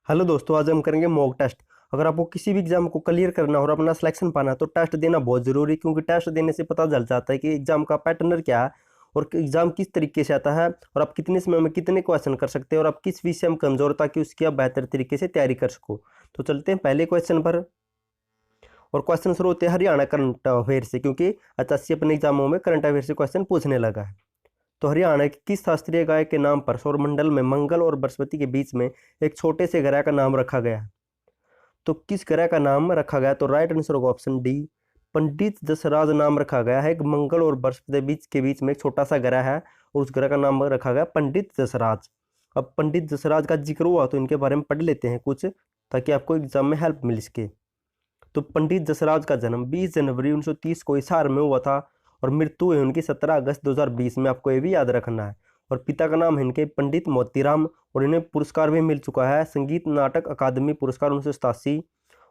Hello दोस्तों, आज हम करेंगे मॉक टेस्ट। अगर आपको किसी भी एग्जाम को क्लियर करना हो और अपना सिलेक्शन पाना है तो टेस्ट देना बहुत ज़रूरी है, क्योंकि टेस्ट देने से पता चल जाता है कि एग्जाम का पैटर्न क्या है और एग्जाम किस तरीके से आता है और आप कितने समय में कितने क्वेश्चन कर सकते हैं और आप किस विषय में कमजोर हो ताकि उसकी आप बेहतर तरीके से तैयारी कर सको। तो चलते हैं पहले क्वेश्चन पर। और क्वेश्चन शुरू होते हैं हरियाणा करंट अफेयर से, क्योंकि एचएससी अपने एग्जामों में करंट अफेयर से क्वेश्चन पूछने लगा है। तो हरियाणा के किस शास्त्रीय गाय के नाम पर सौरमंडल में मंगल और बृहस्पति के बीच में एक छोटे से ग्रह का नाम रखा गया है? तो किस ग्रह का नाम रखा गया? तो राइट आंसर होगा ऑप्शन डी, पंडित जसराज नाम रखा गया है। मंगल और बृहस्पति के बीच में एक छोटा सा ग्रह है और उस ग्रह का नाम रखा गया पंडित जसराज। अब पंडित जसराज का जिक्र हुआ तो इनके बारे में पढ़ लेते हैं कुछ, ताकि आपको एग्जाम में हेल्प मिल सके। तो पंडित जसराज का जन्म 20 जनवरी 1930 को हिसार में हुआ था और मृत्यु है उनकी 17 अगस्त 2020 में। आपको ये भी याद रखना है। और पिता का नाम है इनके पंडित मोतीराम और इन्हें पुरस्कार भी मिल चुका है, संगीत नाटक अकादमी पुरस्कार 1987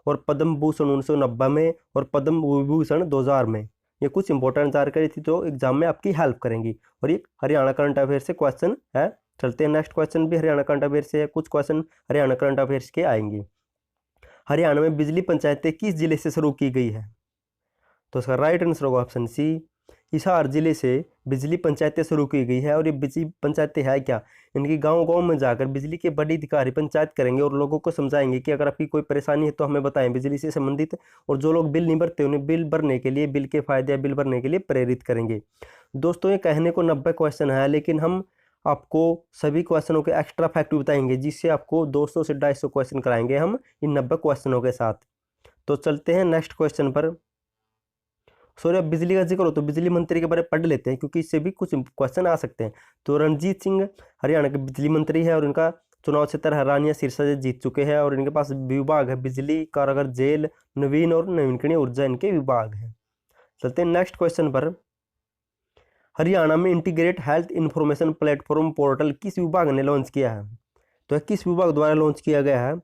और पद्म भूषण 1990 में और पद्म विभूषण 2000 में। ये कुछ इंपॉर्टेंट जानकारी थी जो एग्जाम में आपकी हेल्प करेंगी और ये हरियाणा करंट अफेयर से क्वेश्चन है। चलते हैं नेक्स्ट क्वेश्चन भी हरियाणा करंट अफेयर से है। कुछ क्वेश्चन हरियाणा करंट अफेयर्स के आएंगे। हरियाणा में बिजली पंचायतें किस जिले से शुरू की गई है? तो इसका राइट आंसर होगा ऑप्शन सी, हिसार जिले से बिजली पंचायतें शुरू की गई है। और ये बिजली पंचायतें है क्या? इनकी गांव गांव में जाकर बिजली के बड़े अधिकारी पंचायत करेंगे और लोगों को समझाएंगे कि अगर आपकी कोई परेशानी है तो हमें बताएं बिजली से संबंधित। और जो लोग बिल नहीं भरते उन्हें बिल भरने के लिए, बिल के फायदे या बिल भरने के लिए प्रेरित करेंगे। दोस्तों, ये कहने को 90 क्वेश्चन है, लेकिन हम आपको सभी क्वेश्चनों के एक्स्ट्रा फैक्ट बताएंगे, जिससे आपको 200 से 250 क्वेश्चन कराएंगे हम इन 90 क्वेश्चनों के साथ। तो चलते हैं नेक्स्ट क्वेश्चन पर। सॉरी, अब बिजली का जिक्र हो तो बिजली मंत्री के बारे में पढ़ लेते हैं, क्योंकि इससे भी कुछ क्वेश्चन आ सकते हैं। तो रणजीत सिंह हरियाणा के बिजली मंत्री है और इनका चुनाव क्षेत्र हरियाणा सिरसा से जीत चुके हैं और इनके पास विभाग है बिजली, कारागार, जेल, नवीन और नवीनकरणीय ऊर्जा इनके विभाग हैं। चलते हैं नेक्स्ट क्वेश्चन पर। हरियाणा में integrate health information platform portal किस विभाग ने लॉन्च किया है? तो किस विभाग द्वारा लॉन्च किया गया है?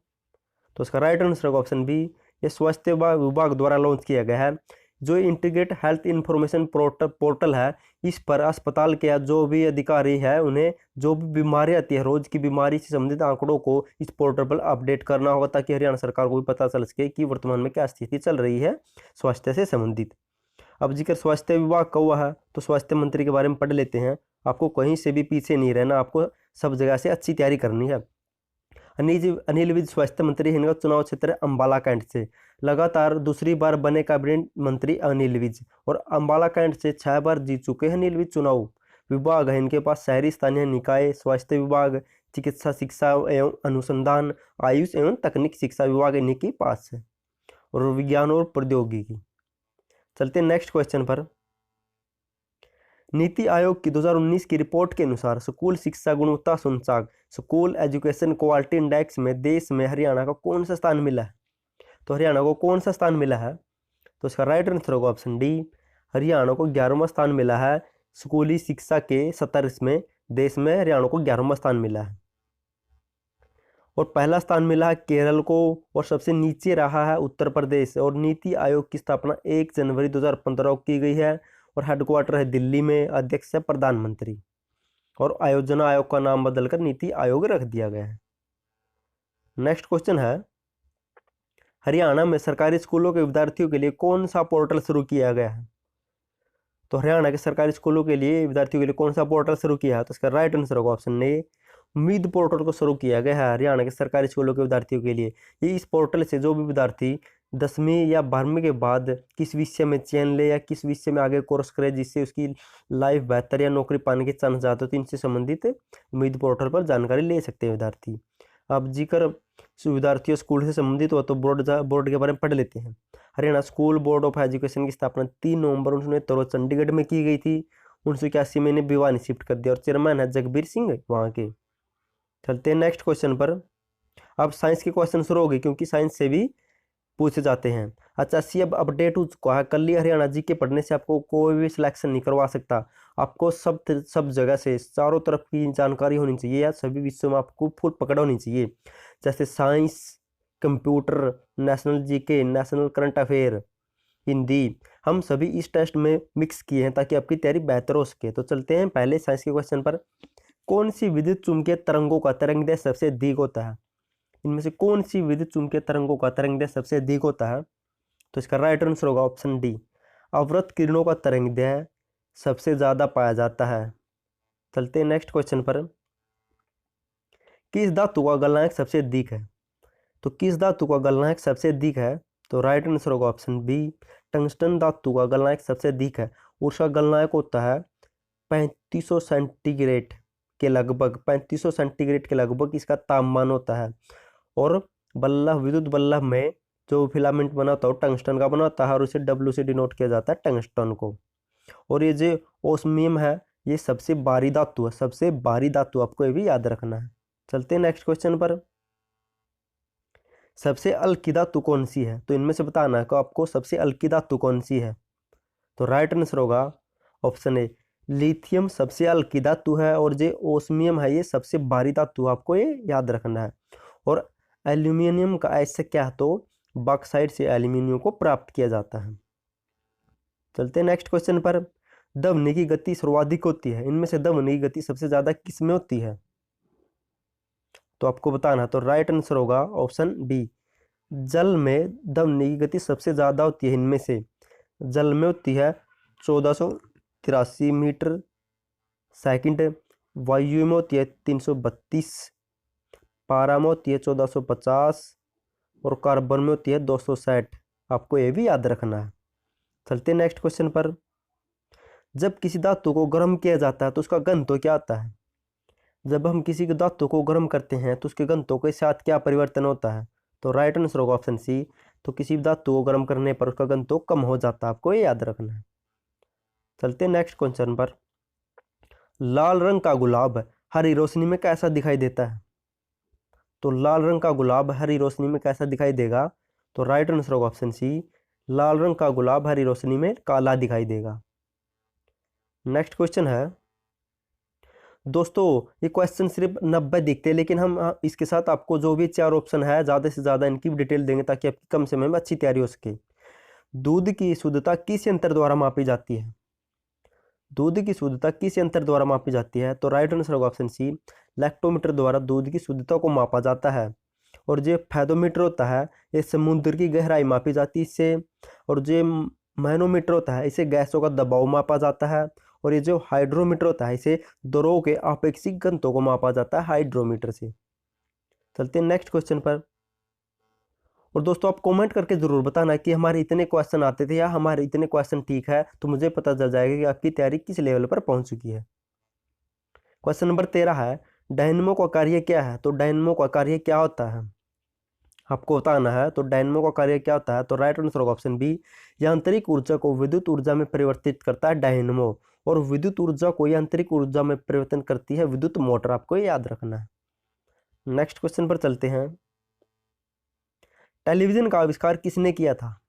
तो इसका राइट आंसर होगा ऑप्शन बी, ये स्वास्थ्य विभाग द्वारा लॉन्च किया गया है। जो इंटीग्रेट हेल्थ इंफॉर्मेशन पोर्टल है, इस पर अस्पताल के जो भी अधिकारी है उन्हें जो भी बीमारी आती है, रोज की बीमारी से संबंधित आंकड़ों को इस पोर्टल पर अपडेट करना होगा, ताकि हरियाणा सरकार को भी पता चल सके कि वर्तमान में क्या स्थिति चल रही है स्वास्थ्य से संबंधित। अब जिक्र स्वास्थ्य विभाग का हुआ है तो स्वास्थ्य मंत्री के बारे में पढ़ लेते हैं। आपको कहीं से भी पीछे नहीं रहना, आपको सब जगह से अच्छी तैयारी करनी है। अनिल विज स्वास्थ्य मंत्री, इनका चुनाव क्षेत्र अंबाला कैंट से। लगातार दूसरी बार बने कैबिनेट मंत्री अनिल विज और अंबाला कैंट से 6 बार जीत चुके हैं अनिल विज चुनाव। विभाग है इनके पास शहरी स्थानीय निकाय, स्वास्थ्य विभाग, चिकित्सा शिक्षा एवं अनुसंधान, आयुष एवं तकनीक शिक्षा विभाग इनके पास है, और विज्ञान और प्रौद्योगिकी। चलते हैं नेक्स्ट क्वेश्चन पर। नीति आयोग की 2019 की रिपोर्ट के अनुसार स्कूल शिक्षा गुणवत्ता सूचकांक, स्कूल एजुकेशन क्वालिटी इंडेक्स में देश में हरियाणा को कौन सा स्थान मिला है? तो हरियाणा को कौन सा स्थान मिला है? तो इसका राइट आंसर होगा ऑप्शन डी, हरियाणा को 11वां स्थान मिला है। स्कूली शिक्षा के स्तर में देश में हरियाणा को 11वां स्थान मिला है और पहला स्थान मिला है केरल को और सबसे नीचे रहा है उत्तर प्रदेश। और नीति आयोग की स्थापना 1 जनवरी 2015 को की गई है और हेडक्वार्टर है दिल्ली में, अध्यक्ष है प्रधानमंत्री और आयोजना आयोग का नाम बदलकर नीति आयोग रख दिया गया है। नेक्स्ट क्वेश्चन है, हरियाणा में सरकारी स्कूलों के विद्यार्थियों के लिए कौन सा पोर्टल शुरू किया गया है? तो हरियाणा के सरकारी स्कूलों के लिए विद्यार्थियों के लिए कौन सा पोर्टल शुरू किया है? तो इसका राइट आंसर होगा ऑप्शन ए, उम्मीद पोर्टल को शुरू किया गया है हरियाणा के सरकारी स्कूलों के विद्यार्थियों के लिए। ये इस पोर्टल से जो भी विद्यार्थी 10वीं या 12वीं के बाद किस विषय में चयन ले या किस विषय में आगे कोर्स करे जिससे उसकी लाइफ बेहतर या नौकरी पाने के चांस ज़्यादा, तो इनसे संबंधित उम्मीद पोर्टल पर जानकारी ले सकते हैं विद्यार्थी। अब जिक्र विद्यार्थियों स्कूल से संबंधित हो तो बोर्ड के बारे में पढ़ लेते हैं। Haryana school board of education की स्थापना 3 नवंबर 1973 चंडीगढ़ में की गई थी। 1981 में इन्हें भिवानी शिफ्ट कर दिया और चेयरमैन है जगबीर सिंह वहाँ के। चलते हैं नेक्स्ट क्वेश्चन पर। अब साइंस के क्वेश्चन शुरू हो गए, क्योंकि साइंस से भी पूछे जाते हैं। अच्छा, सी अब अपडेट हो चुका है। कल ही हरियाणा जी के पढ़ने से आपको कोई भी सिलेक्शन नहीं करवा सकता। आपको सब जगह से चारों तरफ की जानकारी होनी चाहिए या सभी विषयों में आपको फुल पकड़ होनी चाहिए, जैसे science, computer, national GK, national current affair, Hindi. हम सभी इस टेस्ट में मिक्स किए हैं ताकि आपकी तैयारी बेहतर हो सके। तो चलते हैं पहले साइंस के क्वेश्चन पर। कौन सी विद्युत चुम्बकीय तरंगों का तरंग दैर्ध्य सबसे अधिक होता है? इनमें से कौन सी विद्युत चुंबकीय तरंगों का तरंगदैर्घ्य सबसे अधिक होता है? तो इसका राइट आंसर होगा ऑप्शन डी, अवरक्त किरणों का तरंगदैर्घ्य सबसे ज्यादा पाया जाता है। चलते हैं नेक्स्ट क्वेश्चन पर। किस धातु का गलनांक सबसे अधिक है? तो किस धातु का गलनांक सबसे अधिक है? तो राइट आंसर होगा ऑप्शन बी, टंगस्टन धातु का गलनांक सबसे अधिक है और उसका गलनांक होता है 3500 सेंटीग्रेड के लगभग, 3500 सेंटीग्रेड के लगभग इसका तापमान होता है। और बल्लभ, विद्युत बल्लभ में जो फिलामेंट बना होता है वो टंगस्टन का बना होता है और उसे डब्ल्यू से डिनोट किया जाता है, टंगस्टन को। और ये जो ओस्मियम है ये सबसे भारी धातु है, सबसे भारी धातु, आपको ये भी याद रखना है। चलते हैं नेक्स्ट क्वेश्चन पर। सबसे हल्की धातु कौन सी है? तो इनमें से बताना है कि आपको सबसे हल्की धातु कौन सी है। तो राइट आंसर होगा ऑप्शन ए, लिथियम सबसे हल्की धातु है और जो ओस्मियम है ये सबसे भारी धातु, आपको ये याद रखना है। और एल्यूमिनियम का ऐसा क्या है, तो बॉक्साइट से एल्यूमिनियम को प्राप्त किया जाता है। चलते हैं नेक्स्ट क्वेश्चन पर। ध्वनि की गति सर्वाधिक होती है, इनमें से ध्वनि की गति सबसे ज्यादा किस में होती है? तो आपको बताना है। तो राइट आंसर होगा ऑप्शन बी, जल में ध्वनि की गति सबसे ज्यादा होती है। इनमें से जल में होती है 1483 मीटर सेकंड, वायु में होती है 332, पारा में होती है 1450 और कार्बन में होती है 260। आपको ये भी याद रखना है। चलते हैं नेक्स्ट क्वेश्चन पर। जब किसी धातु को गर्म किया जाता है तो उसका घनत्व क्या आता है? जब हम किसी धातु को गर्म करते हैं तो उसके घनत्व के साथ क्या परिवर्तन होता है? तो राइट आंसर होगा ऑप्शन सी, तो किसी धातु को गर्म करने पर उसका घनत्व कम हो जाता है, आपको ये याद रखना है। चलते हैं नेक्स्ट क्वेश्चन पर। लाल रंग का गुलाब हरी रोशनी में कैसा दिखाई देता है? तो लाल रंग का गुलाब हरी रोशनी में कैसा दिखाई देगा? तो राइट आंसर होगा ऑप्शन सी, लाल रंग का गुलाब हरी रोशनी में काला दिखाई देगा। नेक्स्ट क्वेश्चन है दोस्तों, ये क्वेश्चन सिर्फ 90 दिखते हैं लेकिन हम इसके साथ आपको जो भी 4 ऑप्शन है ज़्यादा से ज़्यादा इनकी डिटेल देंगे ताकि आपकी कम समय में अच्छी तैयारी हो सके। दूध की शुद्धता किस यंत्र द्वारा मापी जाती है? दूध की शुद्धता किस यंत्र द्वारा मापी जाती है? तो राइट आंसर होगा ऑप्शन सी, लैक्टोमीटर द्वारा दूध की शुद्धता को मापा जाता है। और जो फेदोमीटर होता है ये समुद्र की गहराई मापी जाती है इससे। और जो मैनोमीटर होता है इसे गैसों का दबाव मापा जाता है। और ये जो हाइड्रोमीटर होता है इसे द्रव के आपेक्षिक घनत्व को मापा जाता है हाइड्रोमीटर से। चलते हैं नेक्स्ट क्वेश्चन पर। और दोस्तों आप कमेंट करके जरूर बताना कि हमारे इतने क्वेश्चन आते थे या हमारे इतने क्वेश्चन ठीक है, तो मुझे पता चल जाएगा कि आपकी तैयारी किस लेवल पर पहुंच चुकी है। क्वेश्चन नंबर 13 है, डायनेमो का कार्य क्या है? तो डायनेमो का कार्य क्या होता है आपको बताना है। तो डायनेमो का कार्य क्या होता है? तो राइट आंसर होगा ऑप्शन बी, यांत्रिक ऊर्जा को विद्युत ऊर्जा में परिवर्तित करता है डायनेमो। और विद्युत ऊर्जा को यांत्रिक ऊर्जा में परिवर्तन करती है विद्युत मोटर, आपको याद रखना है। नेक्स्ट क्वेश्चन पर चलते हैं। टेलीविजन का आविष्कार किसने किया था?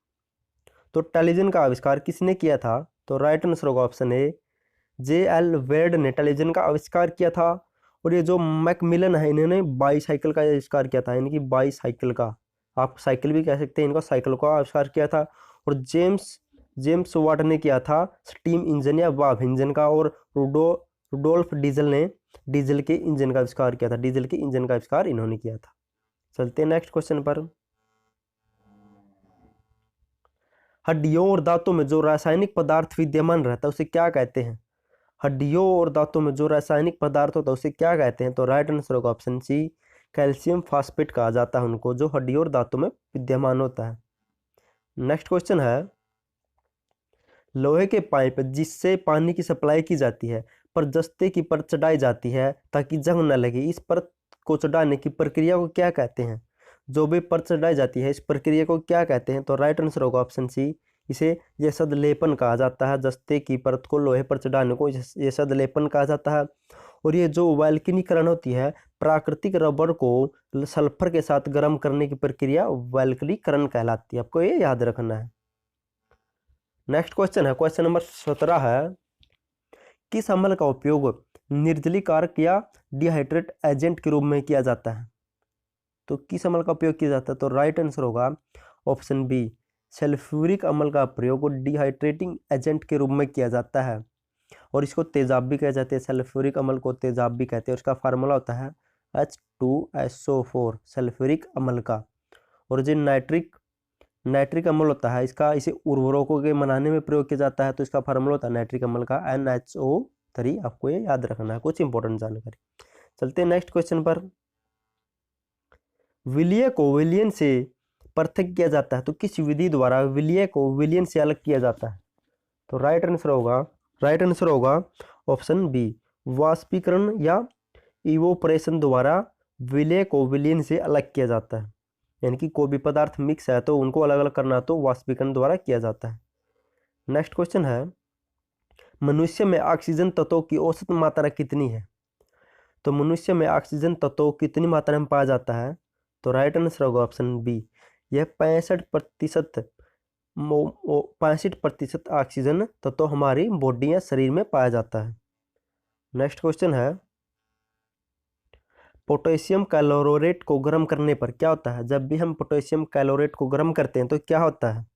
तो टेलीविजन का आविष्कार किसने किया था? तो राइट आंसर होगा ऑप्शन ए, J.L. वेड ने टेलीविजन का आविष्कार किया था। और ये जो मैकमिलन है इन्होंने बाईसाइकिल का आविष्कार किया था, इनकी बाईसाइकिल का, आप साइकिल भी कह सकते हैं, इनका साइकिल का आविष्कार किया था। और जेम्स वाट ने किया था स्टीम इंजन या वाफ इंजन का। और रुडोल्फ डीजल ने डीजल के इंजन का आविष्कार किया था, डीजल के इंजन का आविष्कार इन्होंने किया था। चलते हैं नेक्स्ट क्वेश्चन पर। हड्डियों और दांतों में जो रासायनिक पदार्थ विद्यमान रहता है उसे क्या कहते हैं? हड्डियों और दांतों में जो रासायनिक पदार्थ होता है उसे क्या कहते हैं? तो राइट आंसर होगा ऑप्शन सी, कैल्शियम फास्फेट कहा जाता है उनको, जो हड्डियों और दांतों में विद्यमान होता है। नेक्स्ट क्वेश्चन है, लोहे के पाइप जिससे पानी की सप्लाई की जाती है पर जस्ते की परत चढ़ाई जाती है ताकि जंग न लगे, इस परत को चढ़ाने की प्रक्रिया को क्या कहते हैं? जो भी परत चढ़ाई जाती है इस प्रक्रिया को क्या कहते हैं? तो राइट आंसर होगा ऑप्शन सी, इसे यशद लेपन कहा जाता है। जस्ते की परत को लोहे पर चढ़ाने को यशद लेपन कहा जाता है। और ये जो वैल्कनीकरण होती है, प्राकृतिक रबर को सल्फर के साथ गर्म करने की प्रक्रिया वैल्कनीकरण कहलाती है, आपको ये याद रखना है। नेक्स्ट क्वेश्चन है, क्वेश्चन नंबर 17 है, किस अम्ल का उपयोग निर्जलीकारक या डिहाइड्रेट एजेंट के रूप में किया जाता है? तो किस अम्ल का उपयोग किया जाता है? तो राइट आंसर होगा ऑप्शन बी, सल्फ्यूरिक अम्ल का प्रयोग डिहाइड्रेटिंग एजेंट के रूप में किया जाता है। और इसको तेजाब भी कहे जाते हैं, सल्फ्यूरिक अम्ल को तेजाब भी कहते हैं। उसका फार्मूला होता है H2SO4 सल्फ्यूरिक अम्ल का। और जो नाइट्रिक अम्ल होता है इसका इसे उर्वरकों के बनाने में प्रयोग किया जाता है, तो इसका फार्मूला होता है नाइट्रिक अम्ल का NHO3। आपको ये याद रखना है, कुछ इंपॉर्टेंट जानकारी। चलते हैं नेक्स्ट क्वेश्चन पर। विलय को विलयन से पृथक किया जाता है, तो किस विधि द्वारा विलय को विलयन से अलग किया जाता है? तो राइट आंसर होगा ऑप्शन बी, वाष्पीकरण या इवोपरेशन द्वारा विलय को विलयन से अलग किया जाता है। यानी कि कोई भी पदार्थ मिक्स है तो उनको अलग अलग करना तो वाष्पीकरण द्वारा किया जाता है। नेक्स्ट क्वेश्चन है, मनुष्य में ऑक्सीजन तत्वों की औसत मात्रा कितनी है? तो मनुष्य में ऑक्सीजन तत्व कितनी मात्रा में पाया जाता है? तो राइट आंसर होगा ऑप्शन बी, यह 65% ऑक्सीजन तत्व हमारी बॉडी या शरीर में पाया जाता है। नेक्स्ट क्वेश्चन है, पोटेशियम क्लोराइड को गर्म करने पर क्या होता है? जब भी हम पोटेशियम क्लोराइड को गर्म करते हैं तो क्या होता है?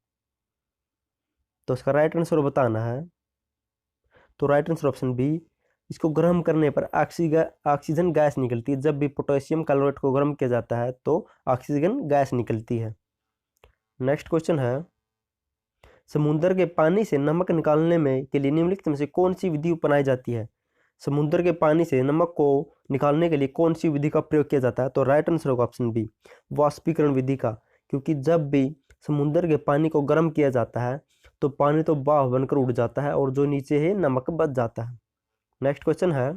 तो इसका राइट आंसर बताना है। तो राइट आंसर ऑप्शन बी, इसको गर्म करने पर ऑक्सीजन गैस निकलती है। जब भी पोटेशियम क्लोराइड को गर्म किया जाता है तो ऑक्सीजन गैस निकलती है। नेक्स्ट क्वेश्चन है, समुद्र के पानी से नमक निकालने में के लिए निम्नलिखित में से कौन सी विधि अपनाई जाती है? समुद्र के पानी से नमक को निकालने के लिए कौन सी विधि का प्रयोग किया जाता है? तो राइट आंसर होगा ऑप्शन बी, वाष्पीकरण विधि का। क्योंकि जब भी समुद्र के पानी को गर्म किया जाता है तो पानी तो भाप बनकर उड़ जाता है और जो नीचे है नमक बच जाता है। नेक्स्ट क्वेश्चन है,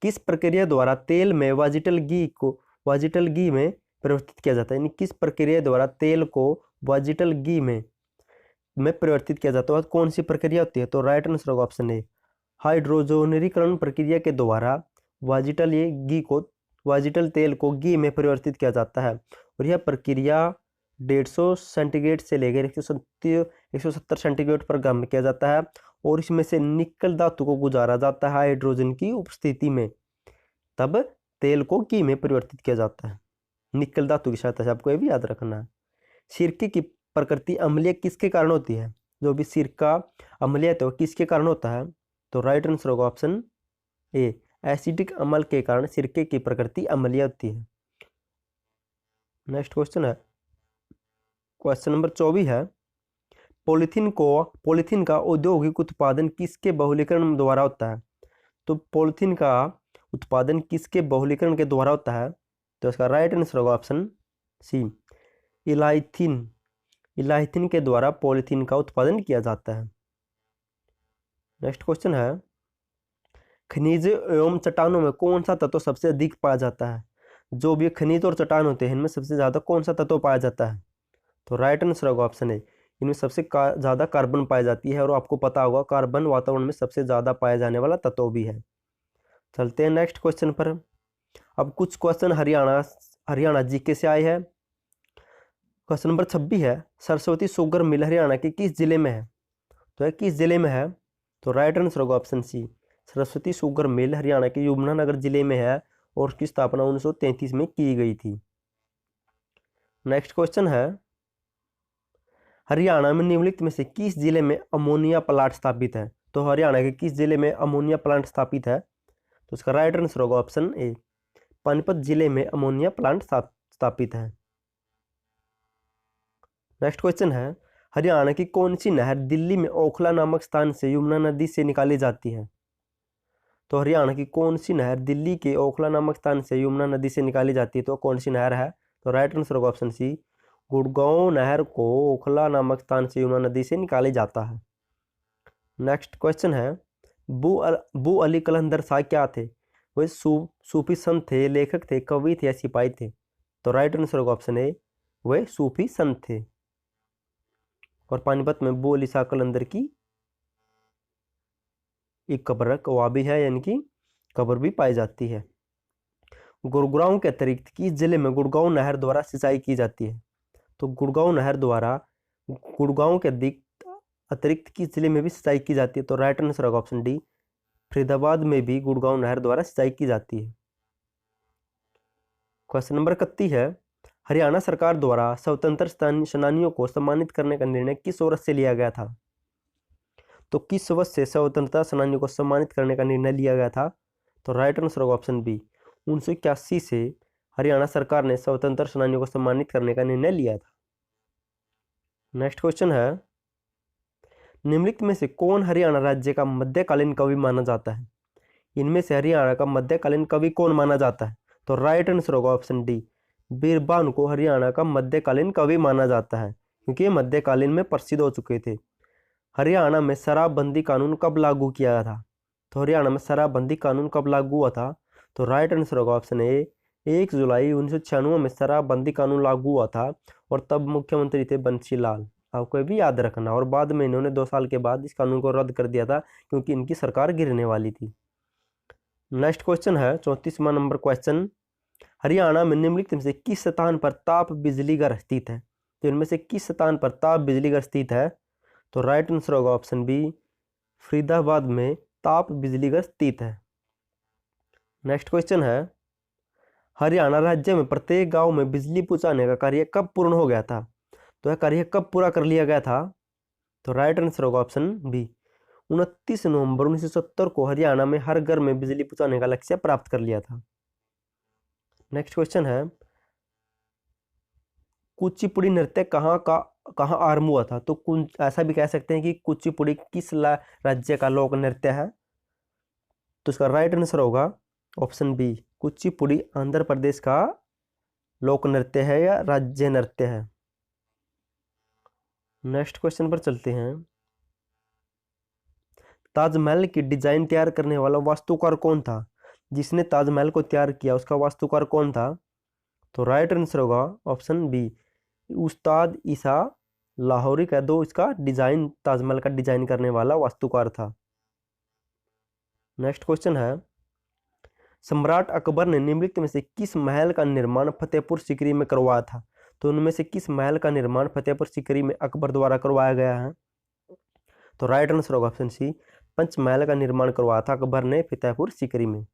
किस प्रक्रिया द्वारा तेल में वेजिटल घी में परिवर्तित किया जाता है? यानी किस प्रक्रिया द्वारा तेल को वेजिटल घी में परिवर्तित किया जाता है? कौन सी प्रक्रिया होती है? तो राइट आंसर होगा ऑप्शन ए, हाइड्रोजनीकरण प्रक्रिया के द्वारा वेजिटल तेल को घी में परिवर्तित किया जाता है। और यह प्रक्रिया 150 सेंटीग्रेड से लेकर 170 सेंटीग्रेड पर गर्म किया जाता है और इसमें से निकल धातु को गुजारा जाता है हाइड्रोजन की उपस्थिति में, तब तेल को घी में परिवर्तित किया जाता है निकल धातु की सहायता से। आपको ये भी याद रखना है। सिरके की प्रकृति अम्लीय किसके कारण होती है? जो भी सिरका अम्लीय है वो किसके कारण होता है? तो राइट आंसर होगा ऑप्शन ए, एसिडिक अम्ल के कारण सिरके की प्रकृति अम्लीय होती है। नेक्स्ट क्वेश्चन है, क्वेश्चन नंबर 24 है, पॉलीथीन का औद्योगिक उत्पादन किसके बहुलीकरण द्वारा होता है? तो पॉलीथीन का उत्पादन किसके बहुलीकरण के द्वारा होता है? तो इसका राइट आंसर होगा ऑप्शन सी, इलाइथिन के द्वारा पॉलीथीन का उत्पादन किया जाता है। नेक्स्ट क्वेश्चन है, खनिज एवं चट्टानों में कौन सा तत्व सबसे अधिक पाया जाता है? जो भी खनिज और चट्टान होते हैं इनमें सबसे ज़्यादा कौन सा तत्व पाया जाता है? तो राइट आंसर होगा ऑप्शन ए, इनमें सबसे ज़्यादा कार्बन पाई जाती है और आपको पता होगा कार्बन वातावरण में सबसे ज़्यादा पाया जाने वाला तत्व भी है। चलते हैं नेक्स्ट क्वेश्चन पर। अब कुछ क्वेश्चन हरियाणा जीके से आए हैं। क्वेश्चन नंबर 26 है, सरस्वती शुगर मिल हरियाणा के किस जिले में है? तो यह किस जिले में है? तो राइट आंसर होगा option C, Saraswati sugar mill Haryana के यमुनानगर जिले में है और उसकी स्थापना 1933 में की गई थी। नेक्स्ट क्वेश्चन है, हरियाणा में निम्नलिखित में से किस जिले में अमोनिया प्लांट स्थापित है? तो हरियाणा के किस जिले में अमोनिया प्लांट स्थापित है? तो उसका राइट आंसर होगा ऑप्शन ए, पानीपत जिले में अमोनिया प्लांट स्थापित है। नेक्स्ट क्वेश्चन है, हरियाणा की कौन सी नहर दिल्ली में ओखला नामक स्थान से यमुना नदी से निकाली जाती है? तो हरियाणा की कौन सी नहर दिल्ली के ओखला नामक स्थान से यमुना नदी से निकाली जाती है? तो कौन सी नहर है? तो राइट आंसर होगा ऑप्शन सी, गुड़गांव नहर को ओखला नामक स्थान से यमुना नदी से निकाली जाता है। नेक्स्ट क्वेश्चन है, बू अली कलंदर शाह क्या थे? वे सूफी संत थे, लेखक थे, कवि थे या सिपाही थे? तो राइट आंसर होगा ऑप्शन ए, वे सूफी संत थे। और पानीपत में बू अली शाह कलंदर की एक कब्र वहाँ भी है, यानी कि कब्र भी पाई जाती है। गुड़गांव के अतिरिक्त किस जिले में गुड़गांव नहर द्वारा सिंचाई की जाती है? तो गुड़गांव नहर द्वारा गुड़गांव के अतिरिक्त किस जिले में भी सिंचाई की जाती है? तो राइट आंसर होगा ऑप्शन डी, फरीदाबाद में भी गुड़गांव नहर द्वारा सिंचाई की जाती है। क्वेश्चन नंबर 31 है, हरियाणा सरकार द्वारा स्वतंत्र सेनानियों को सम्मानित करने का निर्णय किस वर्ष से लिया गया था? तो किस वर्ष से स्वतंत्रता सेनानियों को सम्मानित करने का निर्णय लिया गया था? तो राइट आंसर होगा ऑप्शन बी, 1981 से हरियाणा सरकार ने स्वतंत्र सेनानियों को सम्मानित करने का निर्णय लिया था। नेक्स्ट क्वेश्चन है, निम्नलिखित में से कौन हरियाणा राज्य का मध्यकालीन कवि माना जाता है? इनमें से हरियाणा का मध्यकालीन कवि कौन माना जाता है? तो राइट आंसर होगा ऑप्शन डी, बीरबान को हरियाणा का मध्यकालीन कवि माना जाता है, क्योंकि ये मध्यकालीन में प्रसिद्ध हो चुके थे। हरियाणा में शराबबंदी कानून कब लागू किया था? तो हरियाणा में शराबबंदी कानून कब लागू हुआ था? तो राइट आंसर होगा ऑप्शन ए, 1 जुलाई 1996 में शराबबंदी कानून लागू हुआ था, और तब मुख्यमंत्री थे बंसी लाल। आपको ये भी याद रखना। और बाद में इन्होंने 2 साल के बाद इस कानून को रद्द कर दिया था, क्योंकि इनकी सरकार गिरने वाली थी। नेक्स्ट क्वेश्चन है 34वां नंबर क्वेश्चन, हरियाणा में निम्नलिखित में से किस स्थान पर ताप बिजली घर स्थित है? तो इनमें से किस स्थान पर ताप बिजली घर स्थित है? तो राइट आंसर होगा ऑप्शन बी, फरीदाबाद में ताप बिजली घर स्थित है। नेक्स्ट क्वेश्चन है, हरियाणा राज्य में प्रत्येक गांव में बिजली पहुंचाने का कार्य कब पूर्ण हो गया था? तो यह कार्य कब पूरा कर लिया गया था? तो राइट आंसर होगा ऑप्शन बी, 29 नवंबर 1970 को हरियाणा में हर घर में बिजली पहुंचाने का लक्ष्य प्राप्त कर लिया था। नेक्स्ट क्वेश्चन है, कुचिपुड़ी नृत्य कहाँ आरंभ हुआ था? तो ऐसा भी कह सकते हैं कि कुचिपुड़ी किस राज्य का लोक नृत्य है? तो इसका राइट आंसर होगा ऑप्शन बी, कुचिपुड़ी आंध्र प्रदेश का लोक नृत्य है या राज्य नृत्य है। नेक्स्ट क्वेश्चन पर चलते हैं, ताजमहल की डिजाइन तैयार करने वाला वास्तुकार कौन था? जिसने ताजमहल को तैयार किया उसका वास्तुकार कौन था? तो राइट आंसर होगा ऑप्शन बी, उस्ताद ईसा लाहौरी का दो इसका डिजाइन, ताजमहल का डिजाइन करने वाला वास्तुकार था। नेक्स्ट क्वेश्चन है, सम्राट अकबर ने निम्नलिखित में से किस महल का निर्माण फतेहपुर सीकरी में करवाया था? तो उनमें से किस महल का निर्माण फतेहपुर सीकरी में अकबर द्वारा करवाया गया है? तो राइट आंसर होगा ऑप्शन सी, पंचमहल का निर्माण करवाया था अकबर ने फतेहपुर सीकरी में।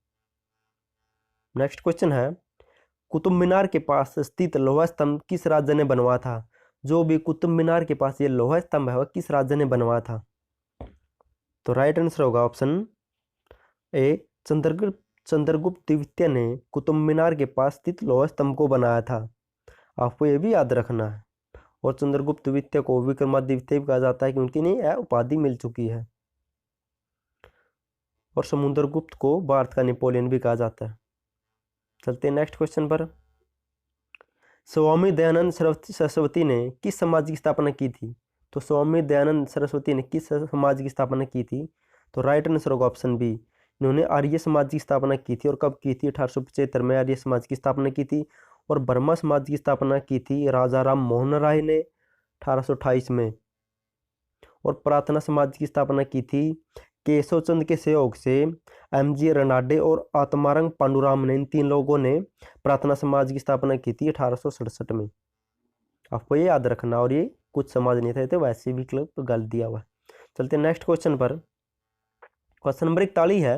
नेक्स्ट क्वेश्चन है, कुतुब मीनार के पास स्थित लोहा स्तंभ किस राजा ने बनवाया था? जो भी कुतुब मीनार के पास ये लोहा स्तंभ है वह किस राजा ने बनवाया था? तो राइट आंसर होगा ऑप्शन ए, चंद्रगुप्त द्वितीय ने कुतुब मीनार के पास स्थित लोहा स्तंभ को बनाया था। आपको ये भी याद रखना है। और चंद्रगुप्त द्वितीय को विक्रमादित्य भी कहा जाता है, क्योंकि इन्हें यह उपाधि मिल चुकी है। और समुद्रगुप्त को भारत का नेपोलियन भी कहा जाता है। चलते हैं नेक्स्ट क्वेश्चन पर, स्वामी दयानंद सरस्वती ने किस समाज की स्थापना की थी? तो स्वामी दयानंद सरस्वती ने किस समाज की स्थापना की थी? तो राइट आंसर होगा ऑप्शन बी, इन्होंने आर्य समाज की स्थापना की थी। और कब की थी? 1875 में आर्य समाज की स्थापना की थी। और ब्रह्मा समाज की स्थापना की थी राजा राम मोहन राय ने 1828 में। और प्रार्थना समाज की स्थापना की थी केशव चंद के सहयोग से एम.जी. रनाडे और आत्मारंग पांडुराम ने, इन 3 लोगों ने प्रार्थना समाज की स्थापना की थी 1867 में। आपको ये याद रखना। और ये कुछ समाज नहीं थे, वैसे भी क्लब गलत दिया हुआ है। चलते नेक्स्ट क्वेश्चन पर, क्वेश्चन नंबर 41 है,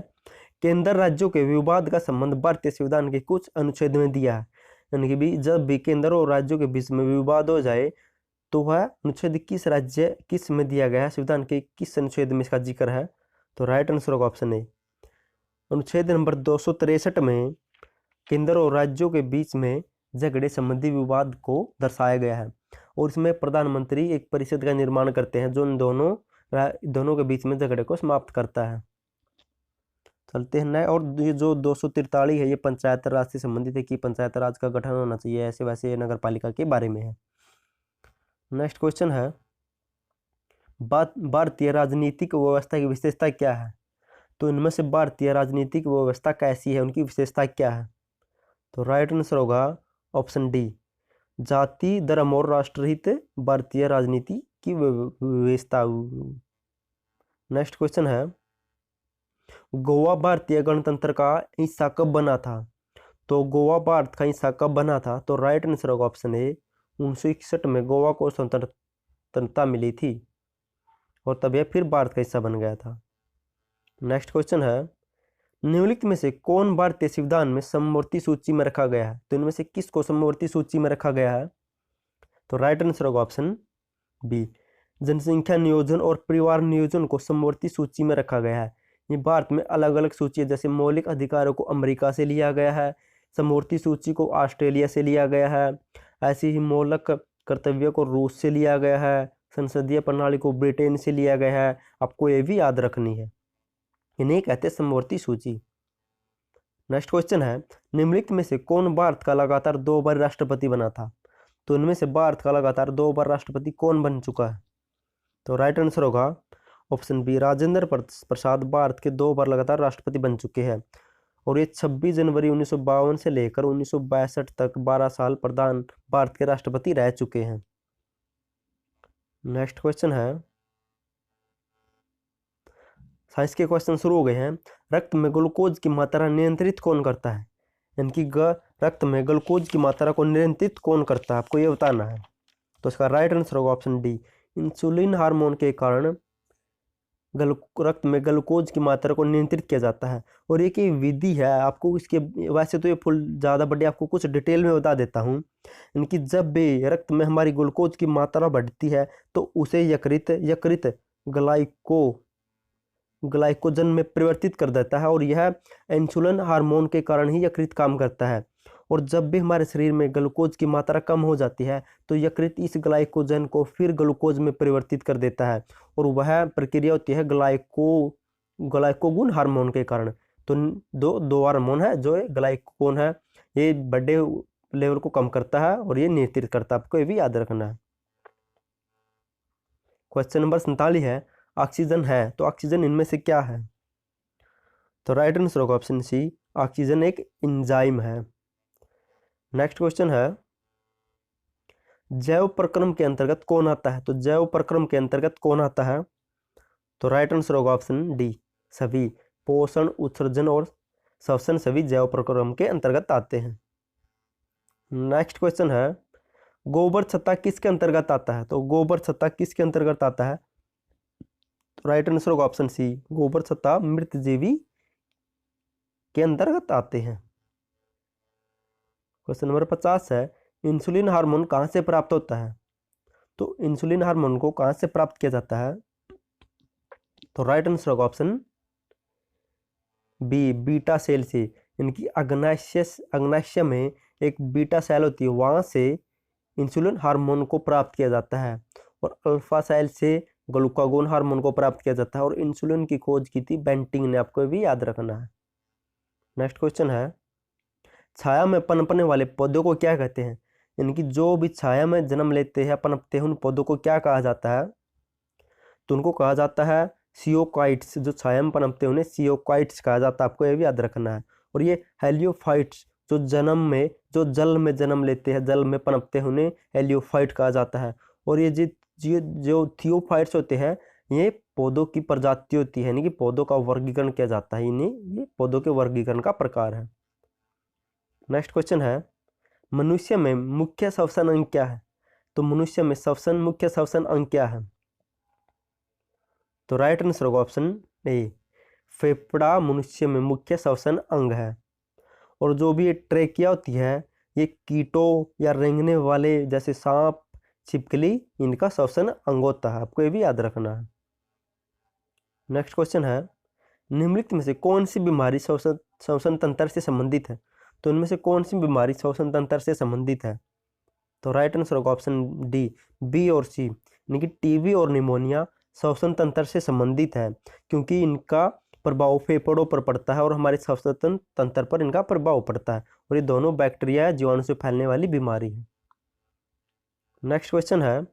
केंद्र राज्यों के विवाद का संबंध भारतीय संविधान के कुछ अनुच्छेद में दिया है। यानी कि भी जब भी केंद्र और राज्यों के बीच में विवाद हो जाए तो वह अनुच्छेद किस में दिया गया है, संविधान के किस अनुच्छेद में इसका जिक्र है? तो राइट आंसर होगा ऑप्शन ए, अनुच्छेद नंबर 263 में केंद्र और राज्यों के बीच में झगड़े संबंधी विवाद को दर्शाया गया है। और इसमें प्रधानमंत्री एक परिषद का निर्माण करते हैं जो इन दोनों के बीच में झगड़े को समाप्त करता है। चलते हैं नए। और ये जो 243 है ये पंचायत राज से संबंधित है कि पंचायत राज का गठन होना चाहिए, ऐसे वैसे नगर पालिका के बारे में है। नेक्स्ट क्वेश्चन है, भारतीय राजनीतिक व्यवस्था की विशेषता क्या है? तो इनमें से भारतीय राजनीतिक व्यवस्था कैसी है, उनकी विशेषता क्या है? तो राइट आंसर होगा ऑप्शन डी, जाति धर्म और राष्ट्रहित भारतीय राजनीति की व्यवस्था। नेक्स्ट क्वेश्चन है, गोवा भारतीय गणतंत्र का हिस्सा कब बना था? तो गोवा भारत का हिस्सा कब बना था? तो राइट आंसर होगा ऑप्शन ए, 1961 में गोवा को स्वतंत्रता मिली थी और तब यह फिर भारत का हिस्सा बन गया था। नेक्स्ट क्वेश्चन है, निम्नलिखित में से कौन भारतीय संविधान में समवर्ती सूची में रखा गया है? तो इनमें से किसको समवर्ती सूची में रखा गया है? तो राइट आंसर होगा ऑप्शन बी, जनसंख्या नियोजन और परिवार नियोजन को समवर्ती सूची में रखा गया है। ये भारत में अलग अलग सूची है, जैसे मौलिक अधिकारों को अमेरिका से लिया गया है, समवर्ती सूची को ऑस्ट्रेलिया से लिया गया है। ऐसी ही मौलिक कर्तव्य को रूस से लिया गया है। संसदीय प्रणाली को ब्रिटेन से लिया गया है। आपको ये भी याद रखनी है, इन्हें कहते हैं समवर्ती सूची। नेक्स्ट क्वेश्चन है, निम्नलिखित में से कौन भारत का लगातार 2 बार राष्ट्रपति बना था? तो इनमें से भारत का लगातार 2 बार राष्ट्रपति कौन बन चुका है? तो राइट आंसर होगा ऑप्शन बी, राजेंद्र प्रसाद भारत के 2 बार लगातार राष्ट्रपति बन चुके हैं और ये 26 जनवरी 1952 से लेकर 1962 तक 12 साल प्रधान भारत के राष्ट्रपति रह चुके हैं। नेक्स्ट क्वेश्चन है, साइंस के क्वेश्चन शुरू हो गए हैं। रक्त में ग्लूकोज की मात्रा नियंत्रित कौन करता है? यानी कि रक्त में ग्लूकोज की मात्रा को नियंत्रित कौन करता है, आपको ये बताना है। तो इसका राइट आंसर होगा ऑप्शन डी, इंसुलिन हार्मोन के कारण रक्त में ग्लूकोज की मात्रा को नियंत्रित किया जाता है। और एक ये विधि है, आपको इसके वैसे तो ये फुल ज़्यादा बड़ी आपको कुछ डिटेल में बता देता हूँ। इनकी जब भी रक्त में हमारी ग्लूकोज की मात्रा बढ़ती है तो उसे यकृत ग्लाइकोजन में परिवर्तित कर देता है और यह इंसुलिन हार्मोन के कारण ही यकृत काम करता है। और जब भी हमारे शरीर में ग्लूकोज की मात्रा कम हो जाती है तो यकृत इस ग्लाइकोजन को फिर ग्लूकोज में परिवर्तित कर देता है और वह प्रक्रिया होती है ग्लाइकोगन हार्मोन के कारण। तो दो हार्मोन है, जो ग्लाइकोगन है ये बड़े लेवल को कम करता है और ये नियंत्रित करता है, आपको ये भी याद रखना है। क्वेश्चन नंबर 47 है, ऑक्सीजन है तो ऑक्सीजन इनमें से क्या है? तो राइट आंसर होगा ऑप्शन सी, ऑक्सीजन एक एंजाइम है। नेक्स्ट क्वेश्चन है, जैव प्रक्रम के अंतर्गत कौन आता है? तो जैव प्रक्रम के अंतर्गत कौन आता है? तो राइट आंसर होगा ऑप्शन डी, सभी। पोषण, उत्सर्जन और श्वसन सभी जैव प्रक्रम के अंतर्गत आते हैं। नेक्स्ट क्वेश्चन है, गोबर छत्ता किसके अंतर्गत आता है? तो गोबर छत्ता किसके अंतर्गत आता है? तो राइट आंसर होगा ऑप्शन सी, गोबर छत्ता मृतजीवी के अंतर्गत आते हैं। क्वेश्चन नंबर 50 है, इंसुलिन हार्मोन कहाँ से प्राप्त होता है? तो इंसुलिन हार्मोन को कहाँ से प्राप्त किया जाता है? तो राइट आंसर होगा ऑप्शन बी, बीटा सेल से। इनकी अग्नाशय में एक बीटा सेल होती है, वहाँ से इंसुलिन हार्मोन को प्राप्त किया जाता है और अल्फा सेल से ग्लूकागोन हार्मोन को प्राप्त किया जाता है और इंसुलिन की खोज की थी बेंटिंग ने, आपको भी याद रखना है। नेक्स्ट क्वेश्चन है, छाया में पनपने वाले पौधों को क्या कहते हैं? इनकी जो भी छाया में जन्म लेते हैं, पनपते हैं, उन पौधों को क्या कहा जाता है? तो उनको कहा जाता है सियोकाइट्स। जो छाया में पनपते हैं उन्हें सियोकाइट्स कहा जाता है, आपको ये भी याद रखना है। और ये हेलियोफाइट्स जो जल में जन्म लेते हैं, जल में पनपते हैं, उन्हें हेलियोफाइट कहा जाता है। और ये जो थियोफाइट्स होते हैं ये पौधों की प्रजाति होती है, यानी कि पौधों का वर्गीकरण किया जाता है, इन्हें ये पौधों के वर्गीकरण का प्रकार है। नेक्स्ट क्वेश्चन है, मनुष्य में मुख्य श्वसन अंग क्या है? तो मनुष्य में मुख्य श्वसन अंग क्या है? तो राइट आंसर होगा ऑप्शन ए, फेफड़ा मनुष्य में मुख्य श्वसन अंग है। और जो भी ये ट्रेकिया होती है ये कीटों या रेंगने वाले जैसे सांप, छिपकली, इनका श्वसन अंग होता है, आपको ये भी याद रखना है। नेक्स्ट क्वेश्चन है, निम्नलिखित में से कौन सी बीमारी श्वसन तंत्र से संबंधित है? तो इनमें से कौन सी बीमारी श्वसन तंत्र से संबंधित है? तो राइट आंसर होगा ऑप्शन डी, बी और सी, यानी कि टीबी और निमोनिया श्वसन तंत्र से संबंधित है क्योंकि इनका प्रभाव फेफड़ों पर पड़ता है और हमारे श्वसन तंत्र पर इनका प्रभाव पड़ता है और ये दोनों बैक्टीरिया या जीवाणु से फैलने वाली बीमारी है। नेक्स्ट क्वेश्चन है,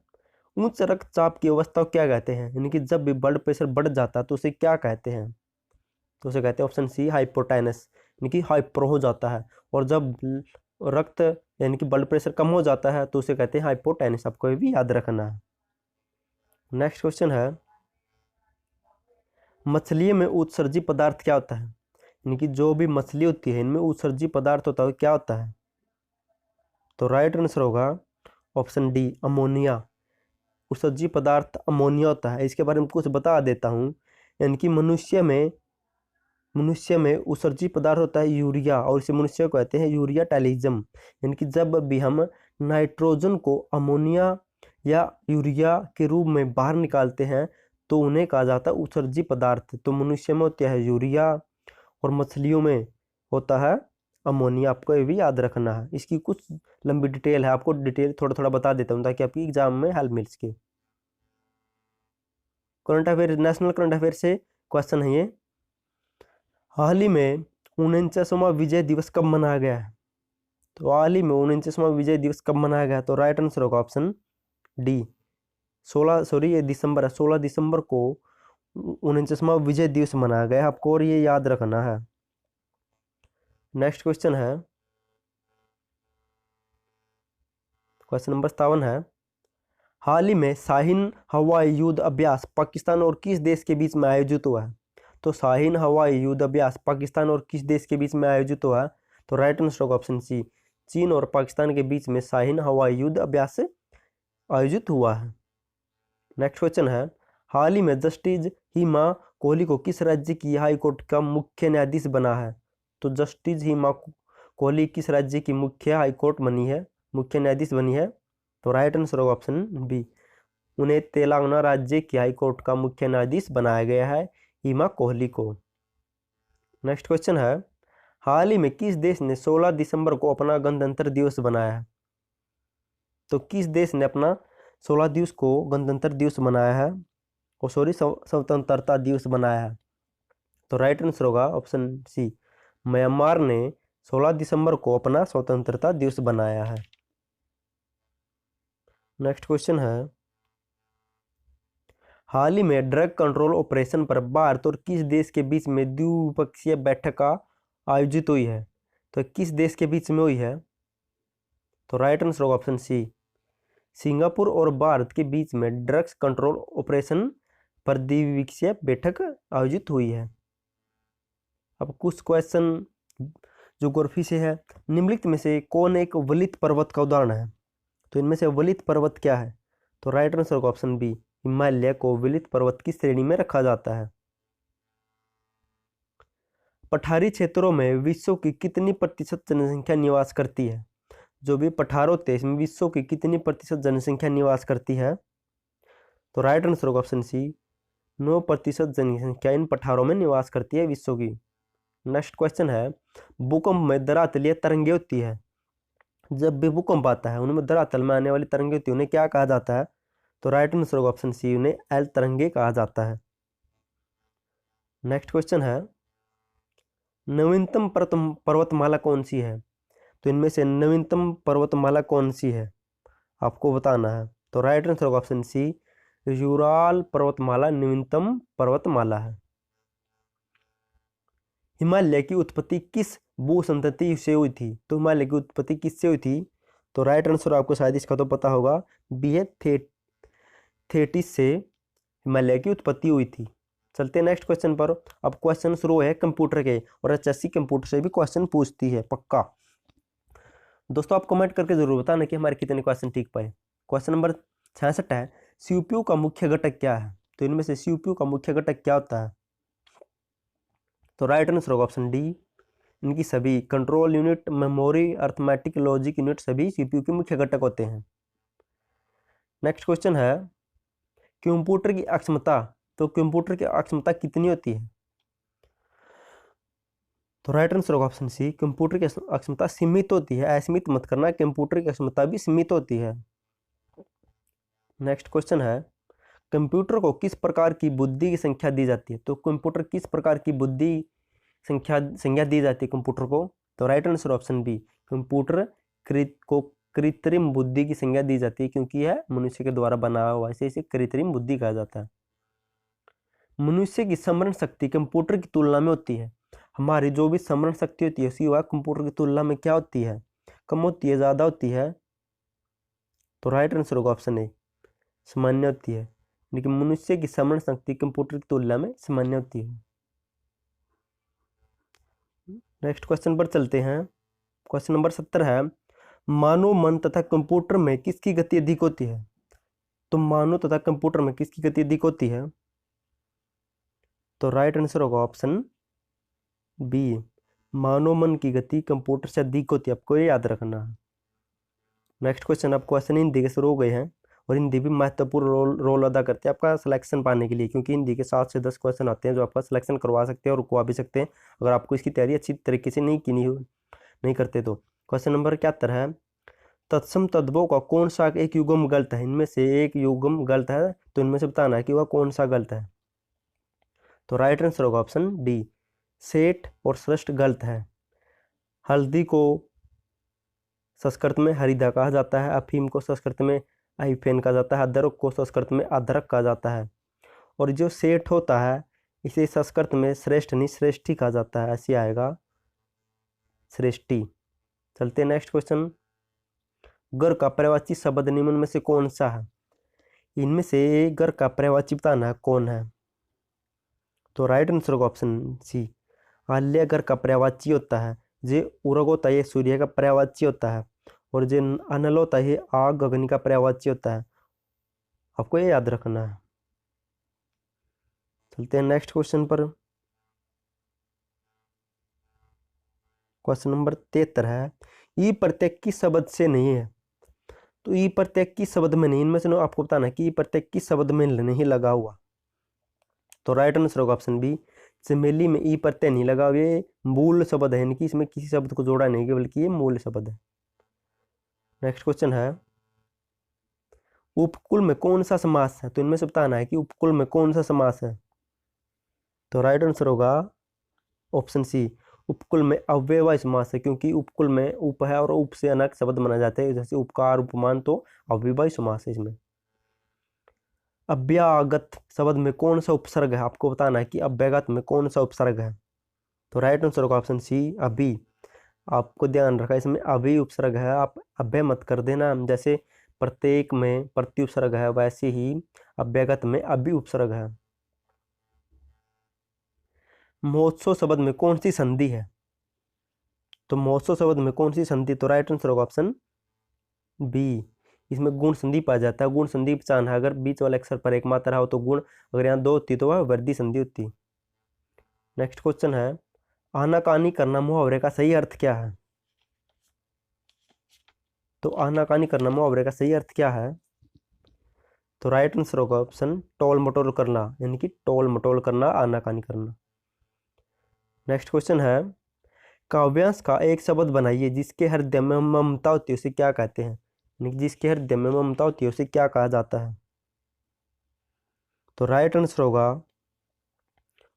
उच्च रक्तचाप की अवस्था को क्या कहते हैं? यानी कि जब भी ब्लड प्रेशर बढ़ जाता है तो उसे क्या कहते हैं? तो उसे कहते हैं ऑप्शन सी, हाइपोटेनस, यानी कि हाइपर हो जाता है। और जब रक्त यानी कि ब्लड प्रेशर कम हो जाता है तो उसे कहते हैं हाइपोटेनस, आपको ये भी याद रखना है। नेक्स्ट क्वेश्चन है, मछली में उत्सर्जी पदार्थ क्या होता है? यानी कि जो भी मछली होती है इनमें उत्सर्जी पदार्थ होता है, क्या होता है? तो राइट आंसर होगा ऑप्शन डी, अमोनिया। उत्सर्जी पदार्थ अमोनिया होता है। इसके बारे में कुछ बता देता हूँ, यानी कि मनुष्य में उत्सर्जी पदार्थ होता है यूरिया और इसे मनुष्य को कहते हैं यूरिया टैलिज्म। यानी कि जब भी हम नाइट्रोजन को अमोनिया या यूरिया के रूप में बाहर निकालते हैं तो उन्हें कहा जाता है उत्सर्जी पदार्थ। तो मनुष्य में होता है यूरिया और मछलियों में होता है अमोनिया, आपको ये भी याद रखना है। इसकी कुछ लंबी डिटेल है, आपको डिटेल थोड़ा थोड़ा बता देता हूँ ताकि आपकी एग्जाम में हेल्प मिल सके। Current affair, national current affair से क्वेश्चन है ये। हाल ही में 49वां विजय दिवस कब मनाया गया है? तो हाल ही में 49वां विजय दिवस कब मनाया गया? तो राइट आंसर होगा ऑप्शन डी, 16 सॉरी ये दिसंबर है, 16 दिसंबर को 49वां विजय दिवस मनाया गया है आपको, और ये याद रखना है। नेक्स्ट क्वेश्चन है, क्वेश्चन नंबर 57 है, हाल ही में शाहीन हवाई युद्ध अभ्यास पाकिस्तान और किस देश के बीच में आयोजित हुआ है? तो शाहीन हवाई युद्ध अभ्यास पाकिस्तान और किस देश के बीच में आयोजित हुआ है? तो राइट आंसर होगा ऑप्शन सी, चीन और पाकिस्तान के बीच में शाहीन हवाई युद्ध अभ्यास आयोजित हुआ है। नेक्स्ट क्वेश्चन है, हाल ही में जस्टिस हिमा कोहली को किस राज्य की हाई कोर्ट का मुख्य न्यायाधीश बना है? तो जस्टिस हिमा कोहली किस राज्य की मुख्य हाई कोर्ट बनी है, मुख्य न्यायाधीश बनी है? तो राइट आंसर होगा ऑप्शन बी, उन्हें तेलंगाना राज्य की हाई कोर्ट का मुख्य न्यायाधीश बनाया गया है, हिमा कोहली को। नेक्स्ट क्वेश्चन है, हाल ही में किस देश ने 16 दिसंबर को अपना गणतंत्र दिवस बनाया है? तो किस देश ने अपना 16 दिवस को गणतंत्र दिवस मनाया है, और सॉरी स्वतंत्रता दिवस बनाया है? तो राइट आंसर होगा ऑप्शन सी, म्यांमार ने 16 दिसंबर को अपना स्वतंत्रता दिवस बनाया है। नेक्स्ट क्वेश्चन है, हाल ही में ड्रग कंट्रोल ऑपरेशन पर भारत और किस देश के बीच में द्विपक्षीय बैठक आयोजित हुई है? तो किस देश के बीच में हुई है? तो राइट आंसर होगा ऑप्शन सी, सिंगापुर और भारत के बीच में ड्रग्स कंट्रोल ऑपरेशन पर द्विपक्षीय बैठक आयोजित हुई है। अब कुछ क्वेश्चन ज्योग्राफी से है, निम्नलिखित में से कौन एक वलित पर्वत का उदाहरण है? तो इनमें से वलित पर्वत क्या है? तो राइट आंसर होगा ऑप्शन बी, हिमालय को वलित पर्वत की श्रेणी में रखा जाता है। पठारी क्षेत्रों में विश्व की कितनी प्रतिशत जनसंख्या निवास करती है? जो भी पठार होते हैं इसमें विश्व की कितनी प्रतिशत जनसंख्या निवास करती है? तो राइट आंसर होगा ऑप्शन सी, 9% जनसंख्या इन पठारों में निवास करती है विश्व की। नेक्स्ट क्वेश्चन है, भूकंप में धरातलीय तरंगे होती है, जब भी भूकंप आता है उनमें धरातल में आने वाली तरंगे होती है, उन्हें क्या कहा जाता है? तो राइट आंसर होगा ऑप्शन सी, उन्हें एल तरंगे कहा जाता है। नेक्स्ट क्वेश्चन है, नवीनतम पर्वतमाला कौन सी है? तो इनमें से नवीनतम पर्वतमाला कौन सी है आपको बताना है। तो राइट आंसर होगा ऑप्शन सी, यूराल पर्वतमाला नवीनतम पर्वतमाला है। हिमालय की उत्पत्ति किस भूसंतति से हुई थी? तो हिमालय की उत्पत्ति किससे हुई थी? तो राइट आंसर आपको शायद इसका तो पता होगा, बी है, थेटिस से हिमालय की उत्पत्ति हुई थी। चलते हैं नेक्स्ट क्वेश्चन पर। अब क्वेश्चन शुरू है कंप्यूटर के, और एचएससी कंप्यूटर से भी क्वेश्चन पूछती है पक्का। दोस्तों आप कमेंट करके जरूर बताना कि हमारे कितने क्वेश्चन ठीक पाए। क्वेश्चन नंबर 66 है, सीपीयू का मुख्य घटक क्या है? तो इनमें से सीपीयू का मुख्य घटक क्या होता है? तो राइट आंसर होगा ऑप्शन डी, इनकी सभी control unit, memory, arithmetic, logic unit सभी सीपीयू के मुख्य घटक होते हैं। नेक्स्ट क्वेश्चन है, कंप्यूटर की अक्षमता, तो कंप्यूटर की अक्षमता कितनी होती है? तो राइट आंसर होगा ऑप्शन सी, कंप्यूटर की अक्षमता सीमित होती है। असीमित मत करना, कंप्यूटर की अक्षमता भी सीमित होती है। नेक्स्ट क्वेश्चन है, कंप्यूटर को किस प्रकार की बुद्धि की संख्या दी जाती है? तो कंप्यूटर किस प्रकार की बुद्धि संख्या दी जाती है कंप्यूटर को? तो right answer option B, computer को कृत्रिम बुद्धि की संज्ञा दी जाती है, क्योंकि यह मनुष्य के द्वारा बना हुआ है, इसे कृत्रिम बुद्धि कहा जाता है। मनुष्य की स्मरण शक्ति कंप्यूटर की तुलना में होती है। हमारी जो भी स्मरण शक्ति होती है उसकी वह कंप्यूटर की तुलना में क्या होती है? कम होती है, ज़्यादा होती है? तो राइट आंसर होगा ऑप्शन ए, सामान्य होती है। लेकिन मनुष्य की स्मरण शक्ति कंप्यूटर की तुलना में सामान्य होती है। नेक्स्ट क्वेश्चन पर चलते हैं। क्वेश्चन नंबर 70 है, मानव मन तथा कंप्यूटर में किसकी गति अधिक होती है? तो मानव तथा कंप्यूटर में किसकी गति अधिक होती है? तो राइट आंसर होगा ऑप्शन बी, मानव मन की गति कंप्यूटर से अधिक होती है, आपको ये याद रखना है। नेक्स्ट क्वेश्चन, अब क्वेश्चन हिंदी के शुरू हो गए हैं, और हिंदी भी महत्वपूर्ण रोल अदा करते हैं आपका सिलेक्शन पाने के लिए, क्योंकि हिंदी के 7 से 10 क्वेश्चन आते हैं जो आपका सिलेक्शन करवा सकते हैं और रुकवा भी सकते हैं, अगर आपको इसकी तैयारी अच्छी तरीके से नहीं की हो नहीं करते तो। क्वेश्चन नंबर 71 है, तत्सम तद्भव का कौन सा एक युग्म गलत है? इनमें से एक युग्म गलत है, तो इनमें से बताना है कि वह कौन सा गलत है। तो राइट आंसर होगा ऑप्शन डी, सेठ और श्रेष्ठ गलत है। हल्दी को संस्कृत में हरिदा कहा जाता है, अफीम को संस्कृत में अहिफेन कहा जाता है, अदरक को संस्कृत में अदरक कहा जाता है। और जो सेठ होता है इसे संस्कृत में श्रेष्ठ नहीं श्रेष्ठी कहा जाता है, ऐसे आएगा श्रेष्ठी। चलते हैं नेक्स्ट क्वेश्चन, गर का पर्यायवाची शब्द निम्न में से कौन सा है? इनमें से गर का पर्यायवाची बताना है कौन है। तो राइट आंसर होगा ऑप्शन सी, आल्य गर का पर्यायवाची होता है। जे उरग होता है ये सूर्य का पर्यायवाची होता है, और जो अनल होता है ये आग अग्नि का पर्यायवाची होता है। आपको ये याद रखना है। चलते हैं नेक्स्ट क्वेश्चन पर। क्वेश्चन नंबर 73 है, ई प्रत्यय किस शब्द से नहीं है? तो ई प्रत्यय किस शब्द में नहीं, इनमें से आपको बताना है कि ई प्रत्यय किस शब्द में नहीं लगा हुआ। तो राइट आंसर होगा ऑप्शन बी, चमेली में ई प्रत्यय नहीं लगा हुआ, ये मूल शब्द है, यानी कि इसमें किसी शब्द को जोड़ा नहीं गया बल्कि ये मूल शब्द है। नेक्स्ट क्वेश्चन है, उपकुल में कौन सा समास है? तो इनमें से बताना है कि उपकुल में कौन सा समास है। तो राइट आंसर होगा ऑप्शन सी, उपकुल में अव्ययवाही समास है, क्योंकि उपकुल में उप है और उप से अनेक शब्द माना जाते हैं, जैसे उपकार उपमान, तो अव्ययवाही समास है इसमें। अभ्यागत शब्द में कौन सा उपसर्ग है? आपको बताना है कि अभ्यागत में कौन सा उपसर्ग है। तो राइट आंसर होगा ऑप्शन सी, अभी। आपको ध्यान रखा इसमें अभी उपसर्ग है, आप अभ्य मत कर देना। जैसे प्रत्येक में प्रति उपसर्ग है, वैसे ही अभ्यागत में अभी उपसर्ग है। महोत्सव शब्द में कौन सी संधि है? तो महोत्सव शब्द में कौन सी संधि? तो राइट आंसर होगा ऑप्शन बी, इसमें गुण संधि पाया जाता है। गुण संधि पहचान है, अगर बीच वाले अक्षर पर एक मात्रा हो तो गुण, अगर यहाँ दो होती तो वह वृद्धि संधि होती। नेक्स्ट क्वेश्चन है, आनाकानी करना मुहावरे का सही अर्थ क्या है? तो आनाकानी करना मुहावरे का सही अर्थ क्या है? तो राइट आंसर होगा ऑप्शन टोल मटोल करना, यानी कि टोल मटोल करना आनाकानी करना। नेक्स्ट क्वेश्चन है, काव्यांश का एक शब्द बनाइए जिसके हृदय में ममता होती है उसे क्या कहते हैं? यानी कि जिसके हृदय में ममता होती है उसे क्या कहा जाता है? तो राइट आंसर होगा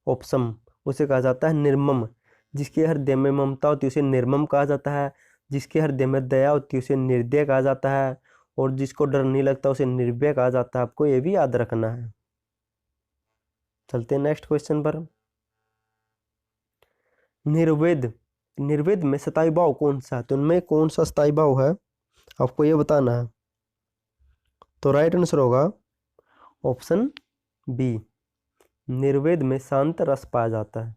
ऑप्शन, उसे कहा जाता है निर्मम। जिसके हृदय में ममता होती है उसे निर्मम कहा जाता है, जिसके हृदय में दया होती है उसे निर्दय कहा जाता है, और जिसको डर नहीं लगता उसे निर्भय कहा जाता है। आपको ये भी याद रखना है। चलते हैं नेक्स्ट क्वेश्चन पर। निर्वेद, निर्वेद में सताई भाव कौन सा है? तो उनमें कौन सा सताई भाव है आपको ये बताना है। तो राइट आंसर होगा ऑप्शन बी, निर्वेद में शांत रस पाया जाता है।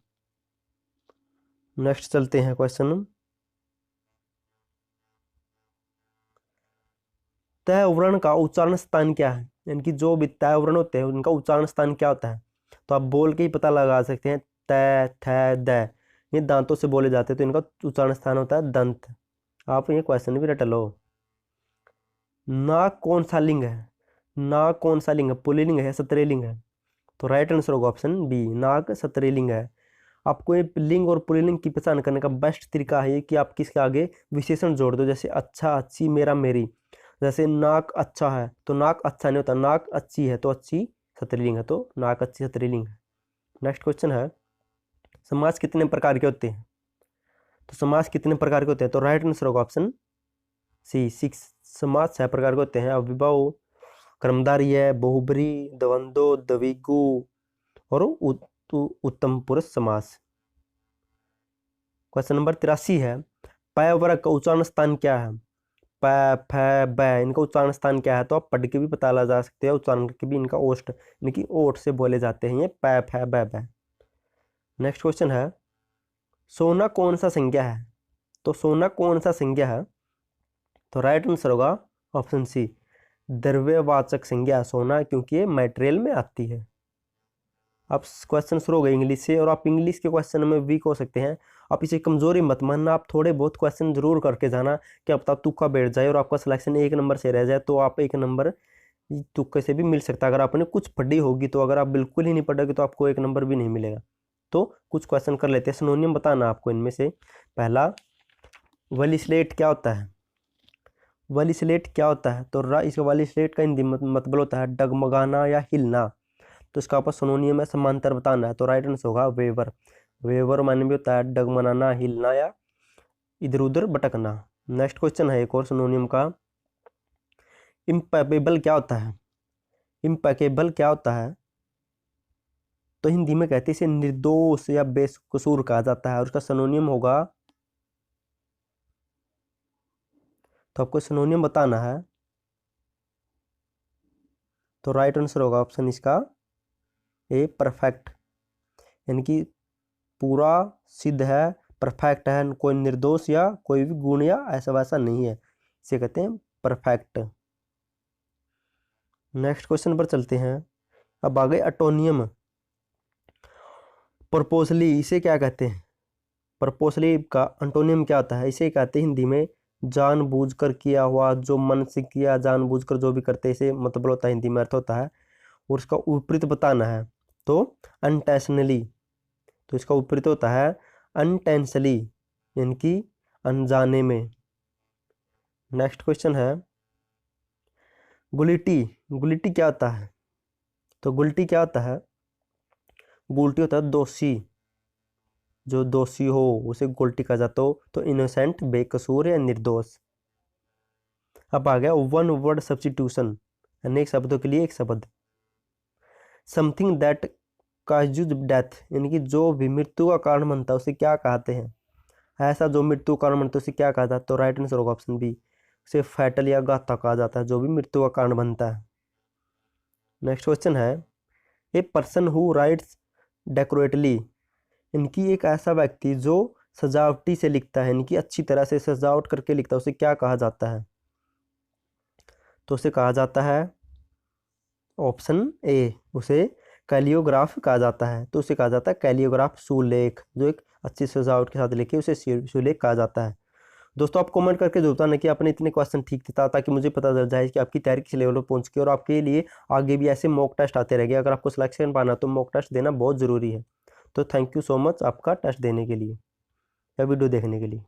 नेक्स्ट चलते हैं क्वेश्चन, तय वर्ण का उच्चारण स्थान क्या है? यानी कि जो भी तय वर्ण होते हैं उनका उच्चारण स्थान क्या होता है? तो आप बोल के ही पता लगा सकते हैं। तय, थ, द, ये दांतों से बोले जाते हैं, तो इनका उच्चारण स्थान होता है दंत। आप ये क्वेश्चन भी रट लो। नाक कौन सा लिंग है? नाक कौन सा लिंग है? पुल्लिंग है, स्त्रीलिंग है? तो राइट आंसर होगा ऑप्शन बी, नाक स्त्रीलिंग है। आपको ये लिंग और पुल्लिंग की पहचान करने का बेस्ट तरीका है कि आप किसके आगे विशेषण जोड़ दो, जैसे अच्छा, अच्छी, मेरा, मेरी। जैसे नाक अच्छा है तो नाक अच्छा नहीं होता, नाक अच्छी है तो अच्छी स्त्रीलिंग है, तो नाक अच्छी स्त्रीलिंग है। नेक्स्ट क्वेश्चन है, समास कितने प्रकार के होते हैं? तो समास कितने प्रकार के होते हैं? तो राइट आंसर होगा ऑप्शन सी, 6। समास 6 प्रकार के होते हैं, अविभाव, कर्मधारय, बहुब्री, द्वंद्व, द्विगु और उत्तम पुरुष समास। क्वेश्चन नंबर 83 है, प वर्ग का उच्चारण स्थान क्या है? प, फ, ब, इनका उच्चारण स्थान क्या है? तो आप पढ़ के भी पता लगा सकते हैं, उच्चारण करके भी। इनका ओष्ठ यानी कि ओठ से बोले जाते हैं ये प, फ, ब। नेक्स्ट क्वेश्चन है, सोना कौन सा संज्ञा है? तो सोना कौन सा संज्ञा है? तो राइट आंसर होगा ऑप्शन सी, द्रव्यवाचक संज्ञा सोना, क्योंकि ये मटेरियल में आती है। अब क्वेश्चन शुरू हो गए इंग्लिश से, और आप इंग्लिश के क्वेश्चन में वीक हो सकते हैं। आप इसे कमजोरी मत मानना, आप थोड़े बहुत क्वेश्चन जरूर करके जाना, क्या पता तुक्का बैठ जाए और आपका सिलेक्शन 1 नंबर से रह जाए, तो आप 1 नंबर तुक्के से भी मिल सकता है। अगर आपने कुछ पढ़ी होगी तो, अगर आप बिल्कुल ही नहीं पढ़ोगे तो आपको 1 नंबर भी नहीं मिलेगा। तो कुछ क्वेश्चन कर लेते हैं, सिनोनियम बताना आपको इनमें से। पहला वलीस्लेट क्या होता है? वलीस्लेट क्या होता है? तो इसका वलीस्लेट का हिंदी मतलब होता है डगमगाना या हिलना। तो इसका आपको सिनोनियम है, समांतर बताना है। तो राइट आंसर होगा वेवर। वेवर माने भी होता है डगमगाना, हिलना या इधर उधर भटकना। नेक्स्ट क्वेश्चन है एक और सिनोनियम का। इम्पैपेबल क्या होता है? इम्पैकेबल क्या होता है? तो हिंदी में कहते हैं इसे निर्दोष या बेकसूर कहा जाता है, और उसका सिनोनियम होगा, तो आपको सिनोनियम बताना है। तो राइट आंसर होगा ऑप्शन इसका ए परफेक्ट, यानी कि पूरा, सिद्ध है, परफेक्ट है, कोई निर्दोष या कोई भी गुण या ऐसा वैसा नहीं है, इसे कहते हैं परफेक्ट। नेक्स्ट क्वेश्चन पर चलते हैं। अब आ गए अटोनियम। प्रपोजली इसे क्या कहते हैं? प्रपोजली का अंटोनियम क्या होता है? इसे कहते हैं हिंदी में जानबूझकर किया हुआ, जो मन से किया, जानबूझकर जो भी करते हैं, इसे मतलब होता है, हिंदी में अर्थ होता है। और इसका विपरीत बताना है, तो अनटेंशनली। तो इसका विपरीत होता है अनटेंशनली, यानी कि अनजाने में। नेक्स्ट क्वेश्चन है गुलिटी। गुलिटी क्या होता है? तो गुलिटी क्या होता है? गुलिटी होता है दोषी, जो दोषी हो उसे गुलिटी कहा जाता हो। तो इनोसेंट, बेकसूर या निर्दोष। अब आ गया वन वर्ड सब्स्टिट्यूशन, अनेक शब्दों के लिए एक शब्द। समथिंग दैट काजुज डेथ, यानी कि जो भी मृत्यु का कारण बनता है उसे क्या कहते हैं? ऐसा जो मृत्यु का कारण बनता है उसे क्या कहा जाता है? तो राइट आंसर होगा ऑप्शन बी, उसे फैटल या घातक कहा जाता है, जो भी मृत्यु का कारण बनता है। नेक्स्ट क्वेश्चन है ए पर्सन हु राइट्स डेकोरेटली, इनकी एक ऐसा व्यक्ति जो सजावटी से लिखता है, यानी कि अच्छी तरह से सजावट करके लिखता है, उसे क्या कहा जाता है? तो उसे कहा जाता है ऑप्शन ए, उसे कैलियोग्राफ कहा जाता है। तो उसे कहा जाता है कैलियोग्राफ, सुलेख, जो एक अच्छी सजावट के साथ लिखे उसे सुलेख कहा जाता है। दोस्तों आप कमेंट करके जरूर बताना कि आपने इतने क्वेश्चन ठीक थे, ताकि मुझे पता चल जाए कि आपकी तैयारी किस लेवल पर पहुंच गई, और आपके लिए आगे भी ऐसे मॉक टेस्ट आते रहेंगे। अगर आपको सिलेक्शन पाना तो मॉक टेस्ट देना बहुत ज़रूरी है। तो थैंक यू सो मच आपका टेस्ट देने के लिए या वीडियो देखने के लिए।